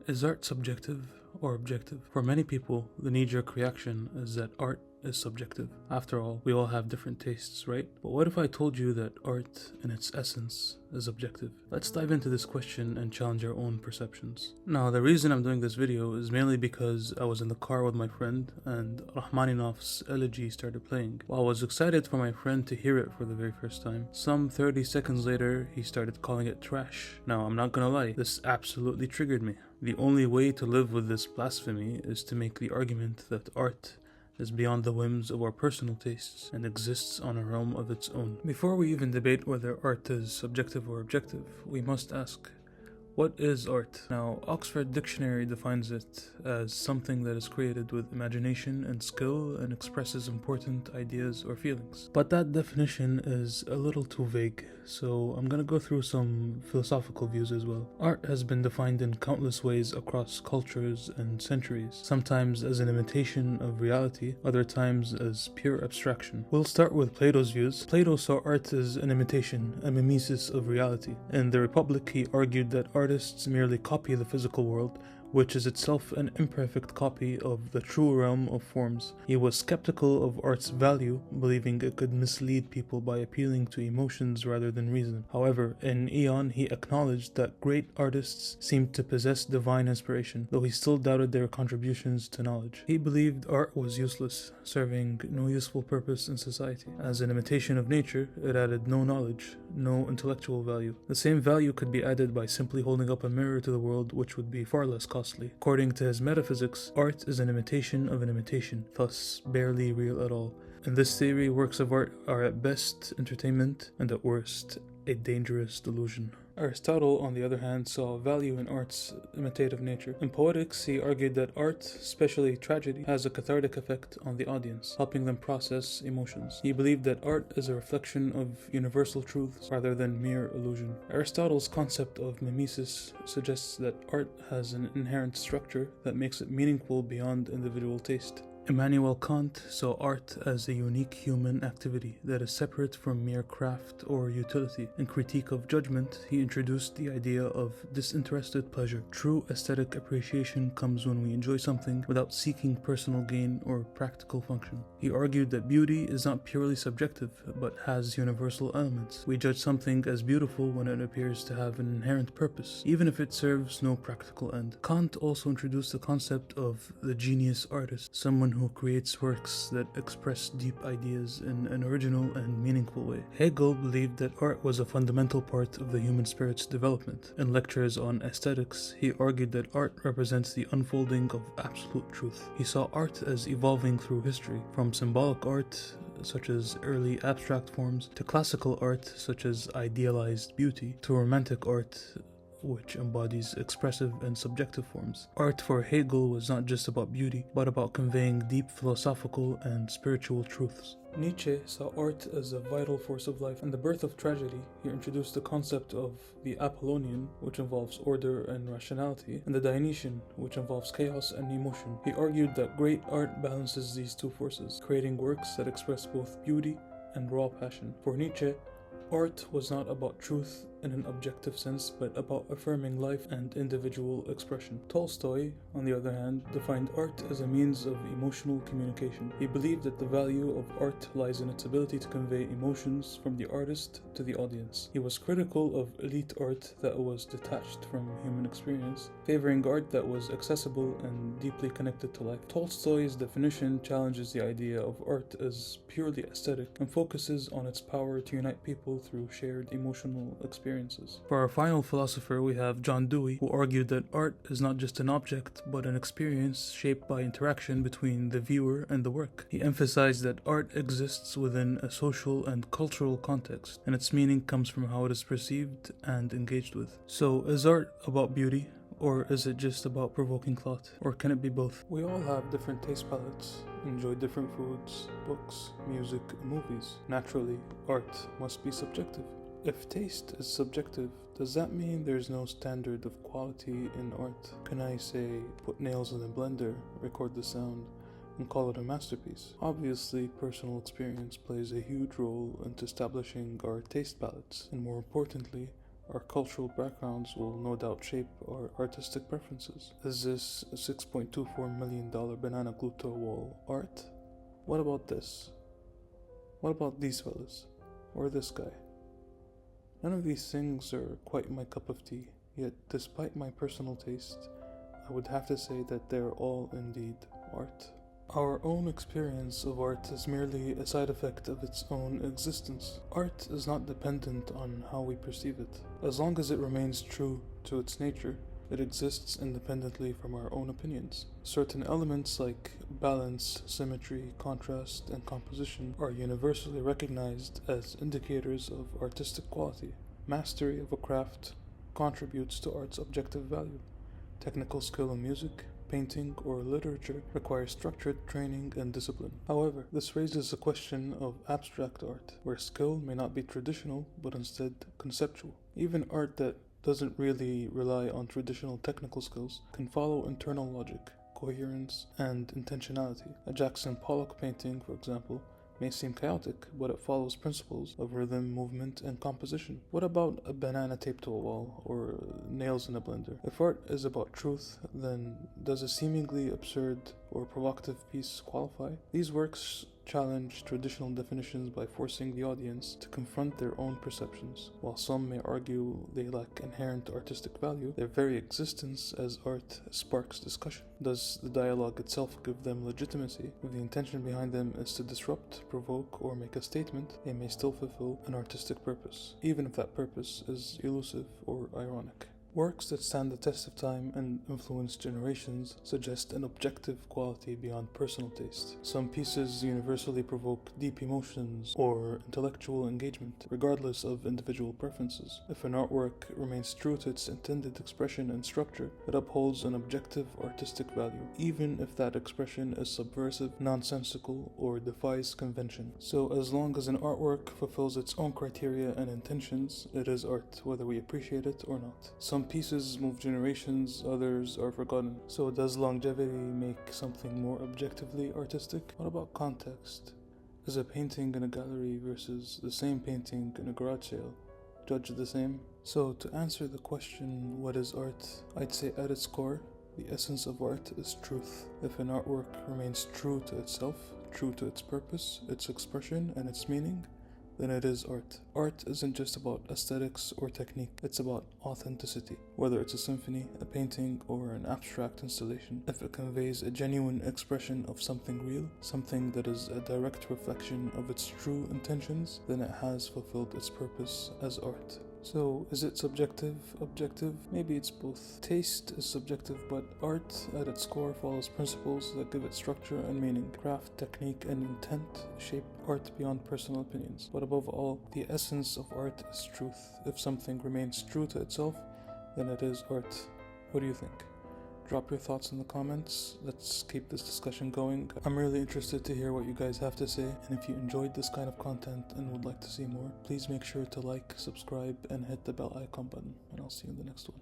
Is art subjective or objective? For many people, the knee-jerk reaction is that art is subjective. After all, we all have different tastes, right? But what if I told you that art, in its essence, is objective? Let's dive into this question and challenge our own perceptions. Now, the reason I'm doing this video is mainly because I was in the car with my friend and Rachmaninoff's Elegy started playing. While I was excited for my friend to hear it for the very first time, some 30 seconds later, he started calling it trash. Now, I'm not gonna lie, this absolutely triggered me. The only way to live with this blasphemy is to make the argument that art is beyond the whims of our personal tastes and exists on a realm of its own. Before we even debate whether art is subjective or objective, we must ask, what is art? Now, Oxford Dictionary defines it as something that is created with imagination and skill and expresses important ideas or feelings. But that definition is a little too vague, so I'm gonna go through some philosophical views as well. Art has been defined in countless ways across cultures and centuries, sometimes as an imitation of reality, other times as pure abstraction. We'll start with Plato's views. Plato saw art as an imitation, a mimesis of reality. In The Republic, he argued that artists merely copy the physical world, which is itself an imperfect copy of the true realm of forms. He was skeptical of art's value, believing it could mislead people by appealing to emotions rather than reason. However, in Aeon, he acknowledged that great artists seemed to possess divine inspiration, though he still doubted their contributions to knowledge. He believed art was useless, serving no useful purpose in society. As an imitation of nature, it added no knowledge, no intellectual value. The same value could be added by simply holding up a mirror to the world, which would be far less costly. According to his metaphysics, art is an imitation of an imitation, thus barely real at all. In this theory, works of art are at best entertainment and at worst a dangerous delusion. Aristotle, on the other hand, saw value in art's imitative nature. In Poetics, he argued that art, especially tragedy, has a cathartic effect on the audience, helping them process emotions. He believed that art is a reflection of universal truths rather than mere illusion. Aristotle's concept of mimesis suggests that art has an inherent structure that makes it meaningful beyond individual taste. Immanuel Kant saw art as a unique human activity that is separate from mere craft or utility. In Critique of Judgment, he introduced the idea of disinterested pleasure. True aesthetic appreciation comes when we enjoy something without seeking personal gain or practical function. He argued that beauty is not purely subjective, but has universal elements. We judge something as beautiful when it appears to have an inherent purpose, even if it serves no practical end. Kant also introduced the concept of the genius artist, someone who creates works that express deep ideas in an original and meaningful way. Hegel believed that art was a fundamental part of the human spirit's development. In lectures on aesthetics, he argued that art represents the unfolding of absolute truth. He saw art as evolving through history, from symbolic art such as early abstract forms, to classical art such as idealized beauty, to romantic art which embodies expressive and subjective forms. Art for Hegel was not just about beauty, but about conveying deep philosophical and spiritual truths. Nietchze saw art as a vital force of life. In The Birth of Tragedy, he introduced the concept of the Apollonian, which involves order and rationality, and the Dionysian, which involves chaos and emotion. He argued that great art balances these two forces, creating works that express both beauty and raw passion. For Nietzsche, art was not about truth in an objective sense, but about affirming life and individual expression. Tolstoy, on the other hand, defined art as a means of emotional communication. He believed that the value of art lies in its ability to convey emotions from the artist to the audience. He was critical of elite art that was detached from human experience, favoring art that was accessible and deeply connected to life. Tolstoy's definition challenges the idea of art as purely aesthetic and focuses on its power to unite people through shared emotional experiences. For our final philosopher, we have John Dewey, who argued that art is not just an object, but an experience shaped by interaction between the viewer and the work. He emphasized that art exists within a social and cultural context, and its meaning comes from how it is perceived and engaged with. So, is art about beauty? Or is it just about provoking thought? Or can it be both? We all have different taste palettes, enjoy different foods, books, music, and movies. Naturally, art must be subjective. If taste is subjective, does that mean there's no standard of quality in art? Can I say, put nails in a blender, record the sound, and call it a masterpiece? Obviously, personal experience plays a huge role in establishing our taste palettes, and more importantly, Our cultural backgrounds will no doubt shape our artistic preferences. Is this $6.24 million banana glued to a wall art? What about this? What about these fellas? Or this guy? None of these things are quite my cup of tea, yet despite my personal taste, I would have to say that they are all indeed art. Our own experience of art is merely a side effect of its own existence. Art is not dependent on how we perceive it. As long as it remains true to its nature, it exists independently from our own opinions. Certain elements like balance, symmetry, contrast, and composition are universally recognized as indicators of artistic quality. Mastery of a craft contributes to art's objective value. Technical skill in music, painting, or literature requires structured training and discipline. However, this raises a question of abstract art, where skill may not be traditional, but instead conceptual. Even art that doesn't really rely on traditional technical skills can follow internal logic, coherence, and intentionality. A Jackson Pollock painting, for example, may seem chaotic, but it follows principles of rhythm, movement, and composition. What about a banana taped to a wall, or nails in a blender? If art is about truth, then does a seemingly absurd or provocative piece qualify? These works challenge traditional definitions by forcing the audience to confront their own perceptions. While some may argue they lack inherent artistic value, their very existence as art sparks discussion. Does the dialogue itself give them legitimacy? If the intention behind them is to disrupt, provoke, or make a statement, they may still fulfill an artistic purpose, even if that purpose is elusive or ironic. Works that stand the test of time and influence generations suggest an objective quality beyond personal taste. Some pieces universally provoke deep emotions or intellectual engagement, regardless of individual preferences. If an artwork remains true to its intended expression and structure, it upholds an objective artistic value, even if that expression is subversive, nonsensical, or defies convention. So as long as an artwork fulfills its own criteria and intentions, it is art, whether we appreciate it or not. Some pieces move generations, others are forgotten. So does longevity make something more objectively artistic? What about context? Is a painting in a gallery versus the same painting in a garage sale judged the same? So to answer the question, what is art? I'd say at its core, the essence of art is truth. If an artwork remains true to itself, true to its purpose, its expression, and its meaning, then it is art. Art isn't just about aesthetics or technique, it's about authenticity. Whether it's a symphony, a painting, or an abstract installation, if it conveys a genuine expression of something real, something that is a direct reflection of its true intentions, then it has fulfilled its purpose as art. So, is it subjective, objective? Maybe it's both. Taste is subjective, but art at its core follows principles that give it structure and meaning. Craft, technique, and intent shape art beyond personal opinions. But above all, the essence of art is truth. If something remains true to itself, then it is art. What do you think? Drop your thoughts in the comments. Let's keep this discussion going. I'm really interested to hear what you guys have to say, and if you enjoyed this kind of content and would like to see more, please make sure to like, subscribe, and hit the bell icon button, and I'll see you in the next one.